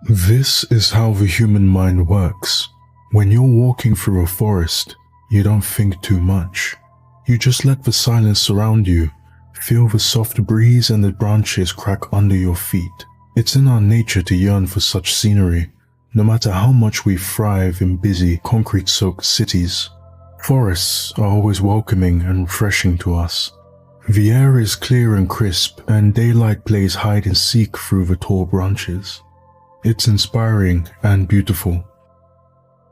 This is how the human mind works. When you're walking through a forest, you don't think too much. You just let the silence surround you, feel the soft breeze and the branches crack under your feet. It's in our nature to yearn for such scenery, no matter how much we thrive in busy, concrete-soaked cities. Forests are always welcoming and refreshing to us. The air is clear and crisp, and daylight plays hide and seek through the tall branches. It's inspiring and beautiful.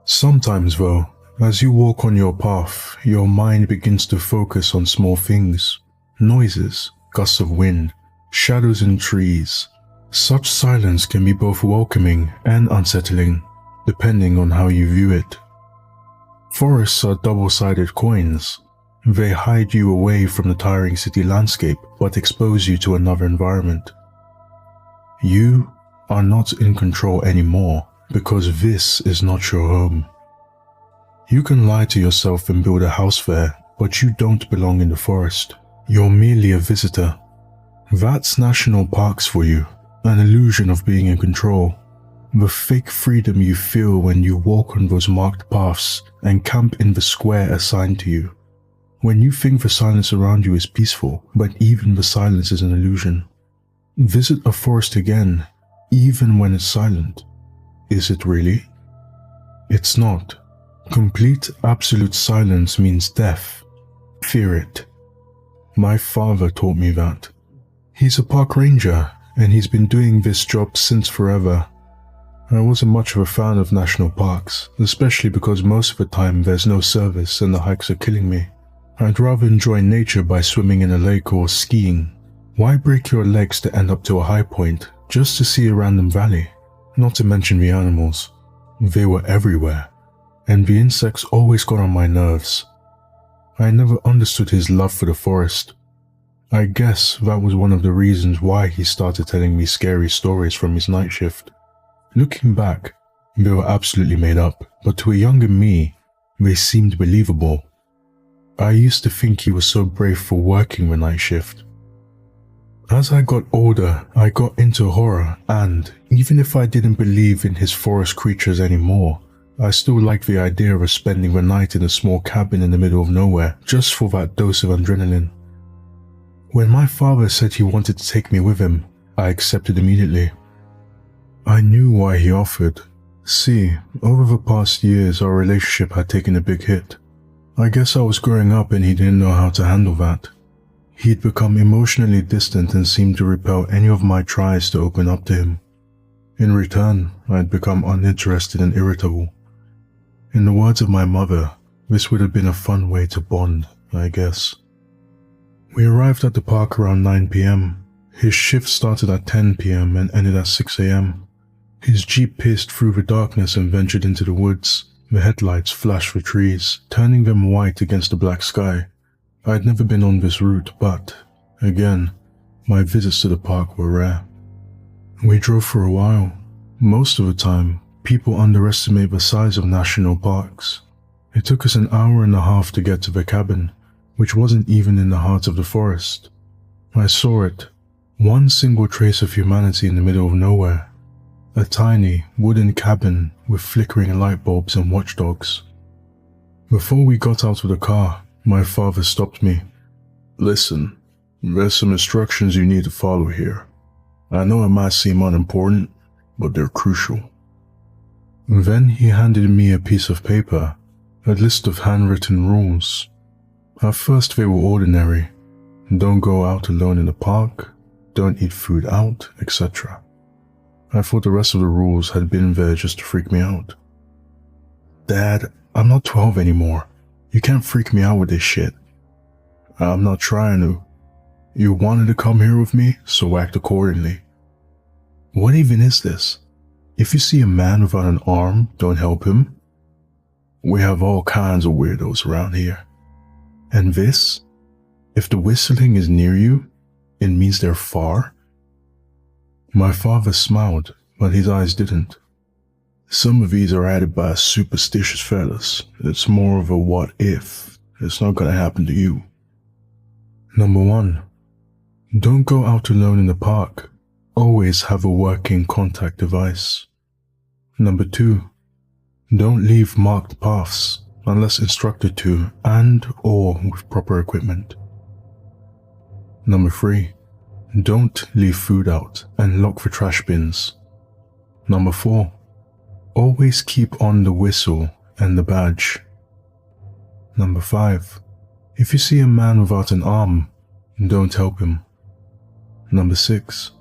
Sometimes though, as you walk on your path, your mind begins to focus on small things. Noises, gusts of wind, shadows in trees. Such silence can be both welcoming and unsettling, depending on how you view it. Forests are double-sided coins. They hide you away from the tiring city landscape, but expose you to another environment. You are not in control anymore, because this is not your home. You can lie to yourself and build a house there, but you don't belong in the forest. You're merely a visitor. That's national parks for you, an illusion of being in control. The fake freedom you feel when you walk on those marked paths and camp in the square assigned to you. When you think the silence around you is peaceful, but even the silence is an illusion. Visit a forest again, even when it's silent. Is it really? It's not. Complete absolute silence means death. Fear it. My father taught me that. He's a park ranger, and he's been doing this job since forever. I wasn't much of a fan of national parks, especially because most of the time there's no service and the hikes are killing me. I'd rather enjoy nature by swimming in a lake or skiing. Why break your legs to end up to a high point just to see a random valley? Not to mention the animals. They were everywhere, and the insects always got on my nerves. I never understood his love for the forest. I guess that was one of the reasons why he started telling me scary stories from his night shift. Looking back, they were absolutely made up, but to a younger me, they seemed believable. I used to think he was so brave for working the night shift. As I got older, I got into horror, and even if I didn't believe in his forest creatures anymore, I still liked the idea of spending the night in a small cabin in the middle of nowhere just for that dose of adrenaline. When my father said he wanted to take me with him, I accepted immediately. I knew why he offered. See, over the past years our relationship had taken a big hit. I guess I was growing up and he didn't know how to handle that. He'd become emotionally distant and seemed to repel any of my tries to open up to him. In return, I'd become uninterested and irritable. In the words of my mother, this would have been a fun way to bond, I guess. We arrived at the park around 9 p.m. His shift started at 10 p.m. and ended at 6 a.m. His jeep pierced through the darkness and ventured into the woods. The headlights flashed the trees, turning them white against the black sky. I'd never been on this route, but, again, my visits to the park were rare. We drove for a while. Most of the time, people underestimate the size of national parks. It took us an hour and a half to get to the cabin, which wasn't even in the heart of the forest. I saw it, one single trace of humanity in the middle of nowhere. A tiny, wooden cabin with flickering light bulbs and watchdogs. Before we got out of the car, my father stopped me. Listen, there's some instructions you need to follow here. I know it might seem unimportant, but they're crucial. Then he handed me a piece of paper, a list of handwritten rules. At first they were ordinary. Don't go out alone in the park, don't eat food out, etc. I thought the rest of the rules had been there just to freak me out. Dad, I'm not 12 anymore. You can't freak me out with this shit. I'm not trying to. You wanted to come here with me, so act accordingly. What even is this? If you see a man without an arm, don't help him. We have all kinds of weirdos around here. And this? If the whistling is near you, it means they're far. My father smiled, but his eyes didn't. Some of these are added by superstitious fellas. It's more of a what if. It's not gonna happen to you. Number 1. Don't go out alone in the park. Always have a working contact device. Number 2. Don't leave marked paths unless instructed to and/or with proper equipment. Number 3. Don't leave food out and lock the trash bins. Number 4. Always keep on the whistle and the badge. Number 5. If you see a man without an arm, don't help him. Number 6.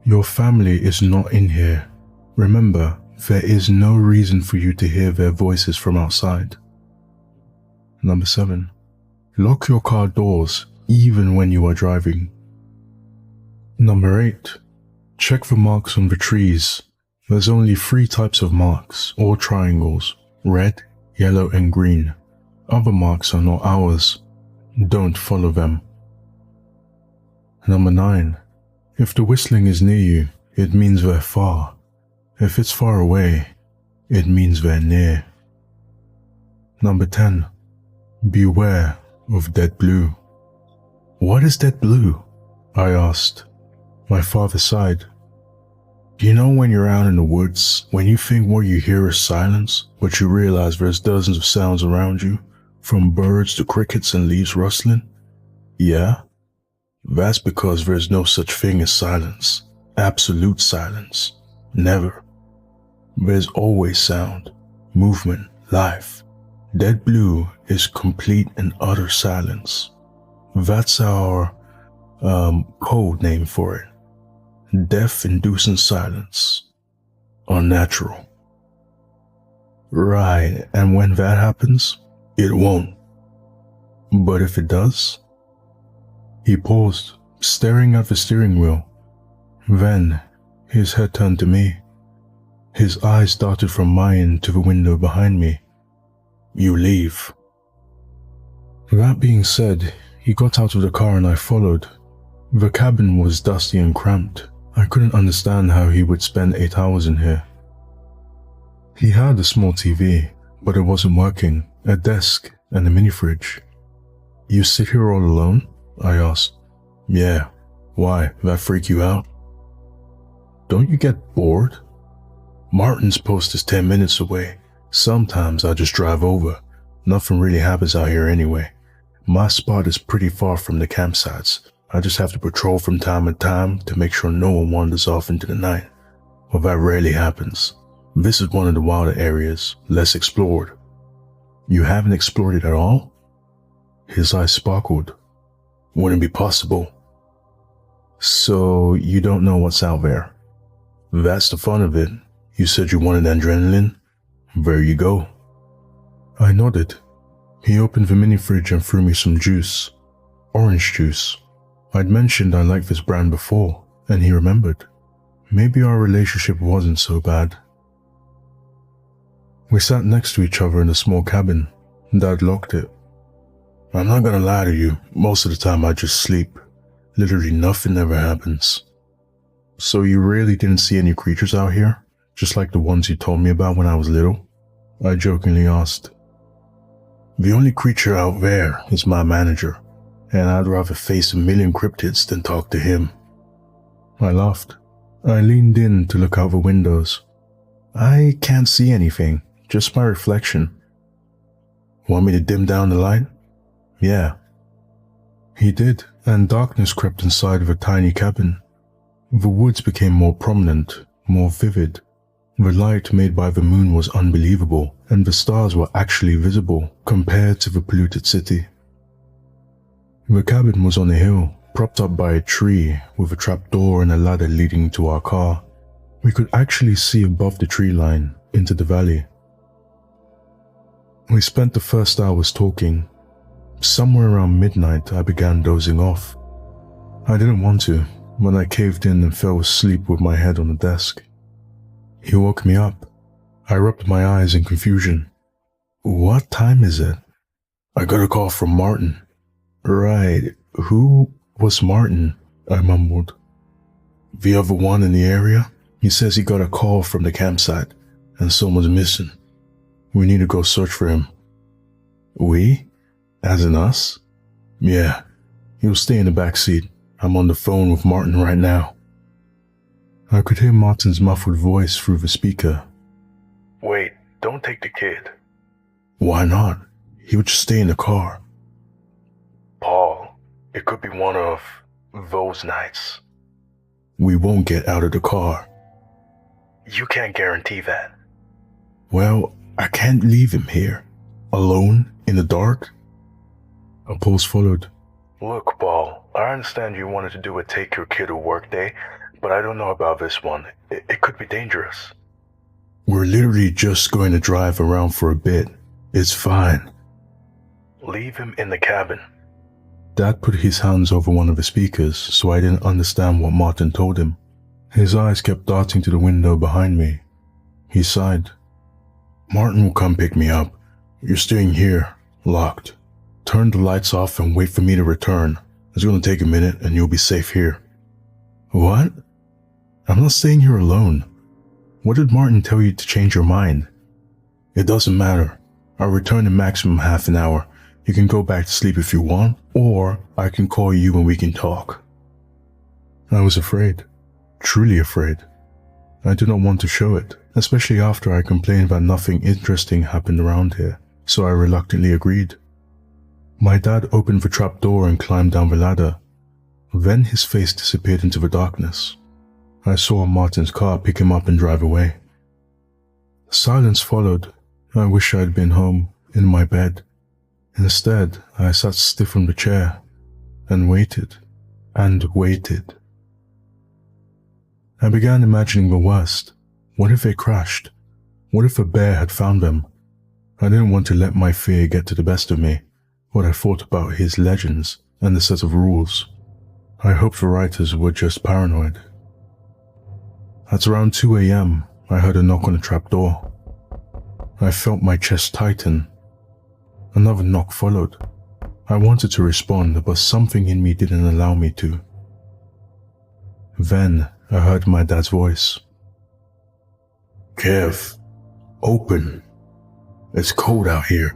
Your family is not in here. Remember, there is no reason for you to hear their voices from outside. Number 7. Lock your car doors even when you are driving. Number 8. Check the marks on the trees. There's only 3 types of marks, or triangles: red, yellow, and green. Other marks are not ours. Don't follow them. Number 9. If the whistling is near you, it means they're far. If it's far away, it means they're near. Number 10. Beware of dead blue. What is dead blue? I asked. My father sighed. You know when you're out in the woods, when you think what you hear is silence, but you realize there's dozens of sounds around you, from birds to crickets and leaves rustling? Yeah? That's because there's no such thing as silence. Absolute silence. Never. There's always sound, movement, life. Dead blue is complete and utter silence. That's our, code name for it. Death-inducing silence. Unnatural. Right, and when that happens, it won't. But if it does? He paused, staring at the steering wheel. Then, his head turned to me. His eyes darted from mine to the window behind me. You leave. That being said, he got out of the car and I followed. The cabin was dusty and cramped. I couldn't understand how he would spend 8 hours in here. He had a small TV, but it wasn't working, a desk, and a mini fridge. You sit here all alone? I asked. Yeah. Why? That freak you out? Don't you get bored? Martin's post is 10 minutes away. Sometimes I just drive over. Nothing really happens out here anyway. My spot is pretty far from the campsites. I just have to patrol from time to time to make sure no one wanders off into the night. Well, that rarely happens. This is one of the wilder areas, less explored. You haven't explored it at all? His eyes sparkled. Wouldn't be possible. So you don't know what's out there? That's the fun of it. You said you wanted adrenaline? There you go. I nodded. He opened the mini fridge and threw me some juice. Orange juice. I'd mentioned I liked this brand before, and he remembered. Maybe our relationship wasn't so bad. We sat next to each other in a small cabin. Dad locked it. I'm not gonna lie to you, most of the time I just sleep. Literally nothing ever happens. So you really didn't see any creatures out here? Just like the ones you told me about when I was little? I jokingly asked. The only creature out there is my manager, and I'd rather face a million cryptids than talk to him. I laughed. I leaned in to look out the windows. I can't see anything, just my reflection. Want me to dim down the light? Yeah. He did, and darkness crept inside of a tiny cabin. The woods became more prominent, more vivid. The light made by the moon was unbelievable, and the stars were actually visible compared to the polluted city. The cabin was on a hill, propped up by a tree, with a trapdoor and a ladder leading to our car. We could actually see above the tree line, into the valley. We spent the first hours talking. Somewhere around midnight, I began dozing off. I didn't want to, but I caved in and fell asleep with my head on the desk. He woke me up. I rubbed my eyes in confusion. What time is it? I got a call from Martin. Right, who was Martin? I mumbled. The other one in the area? He says he got a call from the campsite, and someone's missing. We need to go search for him. We? As in us? Yeah, he'll stay in the back seat. I'm on the phone with Martin right now. I could hear Martin's muffled voice through the speaker. don't take the kid. Why not? He would just stay in the car. Paul, it could be one of those nights. We won't get out of the car. You can't guarantee that. Well, I can't leave him here, alone, in the dark. A pause followed. Look, Paul, I understand you wanted to do a take your kid to work day, but I don't know about this one. It could be dangerous. We're literally just going to drive around for a bit. It's fine. Leave him in the cabin. Dad put his hands over one of the speakers, so I didn't understand what Martin told him. His eyes kept darting to the window behind me. He sighed. Martin will come pick me up. You're staying here, locked. Turn the lights off and wait for me to return. It's going to take a minute and you'll be safe here. What? I'm not staying here alone. What did Martin tell you to change your mind? It doesn't matter. I'll return in maximum half an hour. You can go back to sleep if you want, or I can call you and we can talk. I was afraid. Truly afraid. I did not want to show it, especially after I complained that nothing interesting happened around here, so I reluctantly agreed. My dad opened the trap door and climbed down the ladder. Then his face disappeared into the darkness. I saw Martin's car pick him up and drive away. Silence followed. I wish I had been home, in my bed. Instead, I sat stiff on the chair and waited and waited. I began imagining the worst. What if they crashed? What if a bear had found them? I didn't want to let my fear get to the best of me, but I thought about his legends and the set of rules. I hoped the writers were just paranoid. At around 2 a.m., I heard a knock on the trapdoor. I felt my chest tighten. Another knock followed. I wanted to respond, but something in me didn't allow me to. Then I heard my dad's voice. Kev, open. It's cold out here.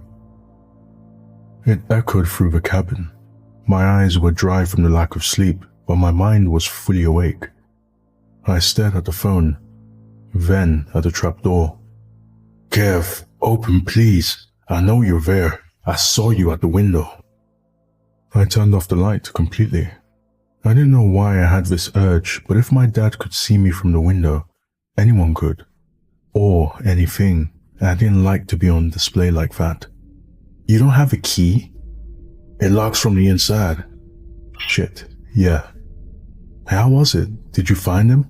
It echoed through the cabin. My eyes were dry from the lack of sleep, but my mind was fully awake. I stared at the phone, then at the trapdoor. Kev, open please. I know you're there. I saw you at the window. I turned off the light completely. I didn't know why I had this urge, but if my dad could see me from the window, anyone could. Or anything. I didn't like to be on display like that. You don't have a key? It locks from the inside. Shit, yeah. How was it? Did you find him?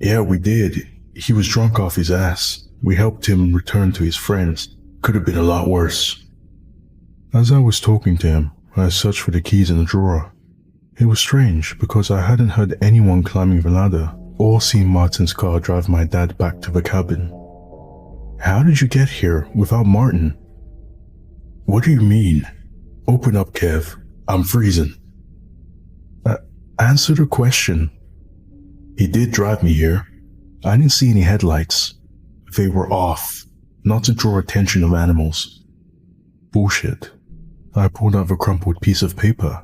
Yeah, we did. He was drunk off his ass. We helped him return to his friends. Could have been a lot worse. As I was talking to him, I searched for the keys in the drawer. It was strange because I hadn't heard anyone climbing the ladder or seen Martin's car drive my dad back to the cabin. How did you get here without Martin? What do you mean? Open up, Kev. I'm freezing. Answer the question. He did drive me here. I didn't see any headlights. They were off, not to draw attention of animals. Bullshit. I pulled out the crumpled piece of paper.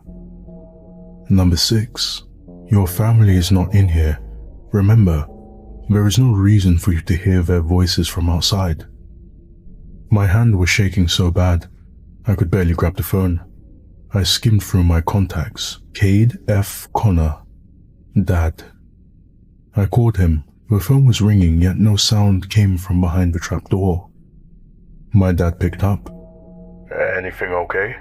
Number 6. Your family is not in here. Remember, there is no reason for you to hear their voices from outside. My hand was shaking so bad, I could barely grab the phone. I skimmed through my contacts. Cade F. Connor. Dad. I called him. The phone was ringing, yet no sound came from behind the trapdoor. My dad picked up. Anything okay?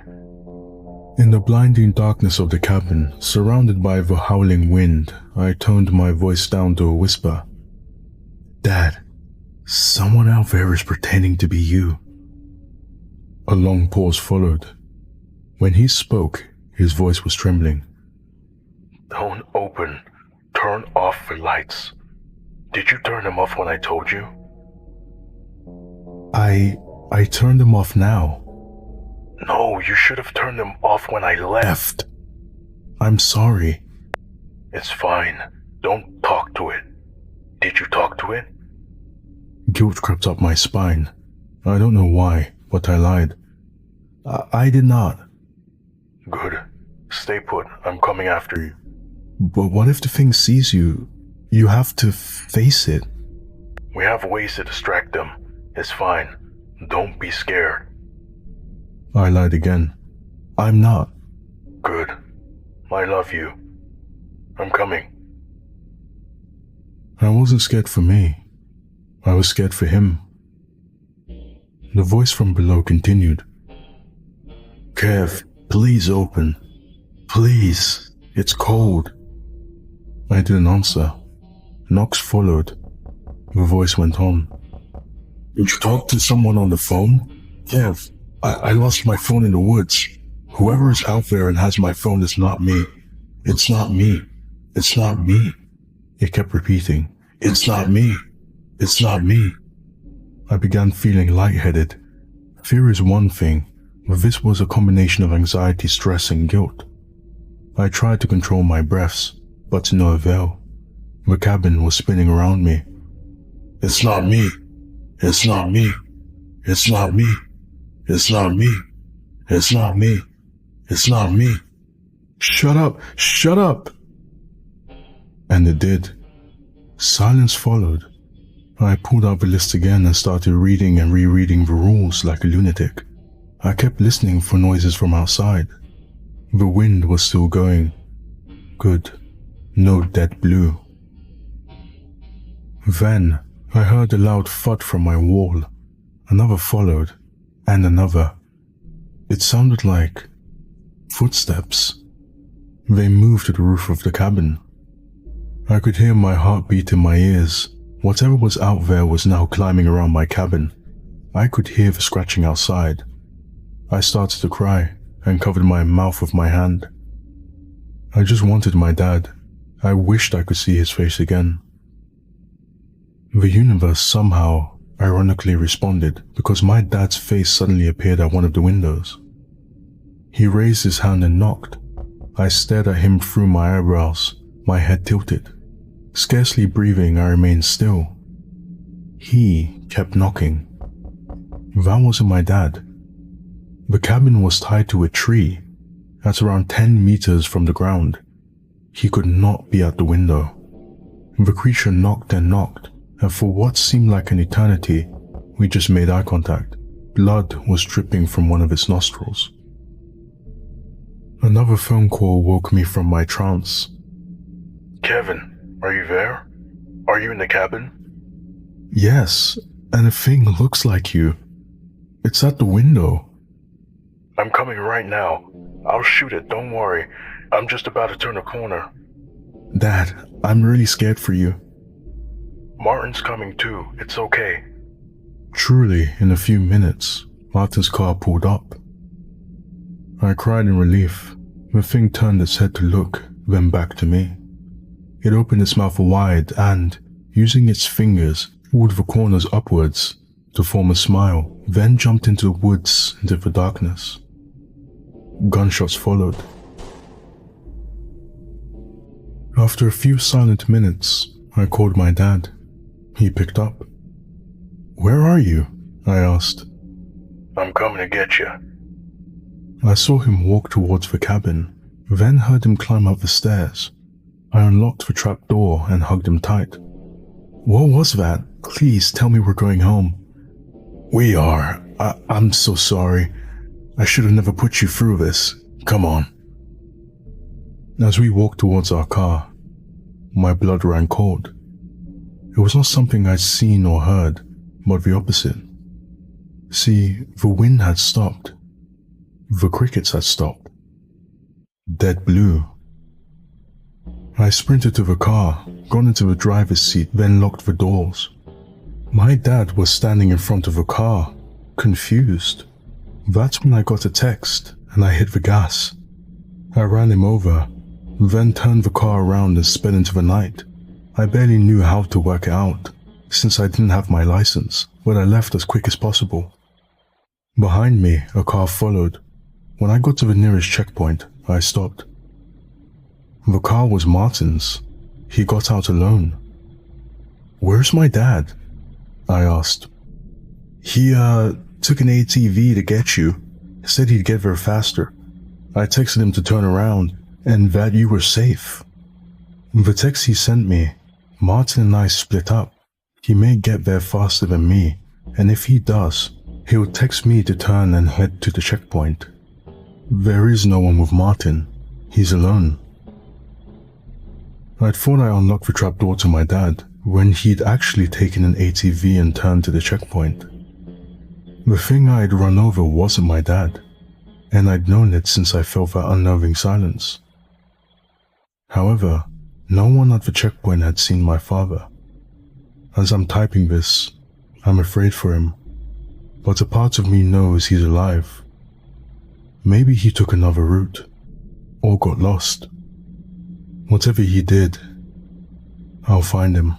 In the blinding darkness of the cabin, surrounded by the howling wind, I toned my voice down to a whisper. Dad, someone out there is pretending to be you. A long pause followed. When he spoke, his voice was trembling. Don't open. Turn off the lights. Did you turn them off when I told you? I turned them off now. No, you should have turned them off when I left. I'm sorry. It's fine. Don't talk to it. Did you talk to it? Guilt crept up my spine. I don't know why, but I lied. I did not. Good. Stay put. I'm coming after you. But what if the thing sees you? You have to face it. We have ways to distract them. It's fine. Don't be scared. I lied again. I'm not. Good. I love you. I'm coming. I wasn't scared for me. I was scared for him. The voice from below continued. Kev, please open. Please. It's cold. I didn't answer. Knocks followed. The voice went on. Did you talk to someone on the phone? Kev, I lost my phone in the woods. Whoever is out there and has my phone is not me. It's not me. It's not me. It kept repeating. It's not me. It's not me. I began feeling lightheaded. Fear is one thing, but this was a combination of anxiety, stress, and guilt. I tried to control my breaths, but to no avail. The cabin was spinning around me. It's not me. It's not me. It's not me. It's not me. It's not me. It's not me. Shut up. Shut up. And it did. Silence followed. I pulled out the list again and started reading and rereading the rules like a lunatic. I kept listening for noises from outside. The wind was still going. Good. No dead blue. Then, I heard a loud thud from my wall. Another followed, and another. It sounded like footsteps. They moved to the roof of the cabin. I could hear my heartbeat in my ears. Whatever was out there was now climbing around my cabin. I could hear the scratching outside. I started to cry and covered my mouth with my hand. I just wanted my dad. I wished I could see his face again. The universe somehow, ironically responded because my dad's face suddenly appeared at one of the windows. He raised his hand and knocked. I stared at him through my eyebrows, my head tilted. Scarcely breathing, I remained still. He kept knocking. That wasn't my dad. The cabin was tied to a tree at around 10 meters from the ground. He could not be at the window. The creature knocked and knocked, and for what seemed like an eternity, we just made eye contact. Blood was dripping from one of its nostrils. Another phone call woke me from my trance. Kevin, are you there? Are you in the cabin? Yes, and a thing looks like you. It's at the window. I'm coming right now. I'll shoot it, don't worry. I'm just about to turn a corner. Dad, I'm really scared for you. Martin's coming too, it's okay. Truly, in a few minutes, Martin's car pulled up. I cried in relief. The thing turned its head to look, then back to me. It opened its mouth wide and, using its fingers, pulled the corners upwards to form a smile, then jumped into the woods into the darkness. Gunshots followed. After a few silent minutes, I called my dad. He picked up. Where are you? I asked. I'm coming to get you. I saw him walk towards the cabin, then heard him climb up the stairs. I unlocked the trap door and hugged him tight. What was that? Please tell me we're going home. We are. I'm so sorry. I should have never put you through this. Come on. As we walked towards our car, my blood ran cold. It was not something I'd seen or heard, but the opposite. See, the wind had stopped. The crickets had stopped. Dead blue. I sprinted to the car, got into the driver's seat, then locked the doors. My dad was standing in front of the car, confused. That's when I got a text, and I hit the gas. I ran him over, then turned the car around and sped into the night. I barely knew how to work it out, since I didn't have my license, but I left as quick as possible. Behind me, a car followed. When I got to the nearest checkpoint, I stopped. The car was Martin's. He got out alone. Where's my dad? I asked. He, took an ATV to get you. Said he'd get there faster. I texted him to turn around, and that you were safe. The text he sent me, Martin and I split up. He may get there faster than me, and if he does, he'll text me to turn and head to the checkpoint. There is no one with Martin. He's alone. I'd thought I unlocked the trapdoor to my dad when he'd actually taken an ATV and turned to the checkpoint. The thing I'd run over wasn't my dad, and I'd known it since I felt that unnerving silence. However, no one at the checkpoint had seen my father. As I'm typing this, I'm afraid for him, but a part of me knows he's alive. Maybe he took another route, or got lost. Whatever he did, I'll find him.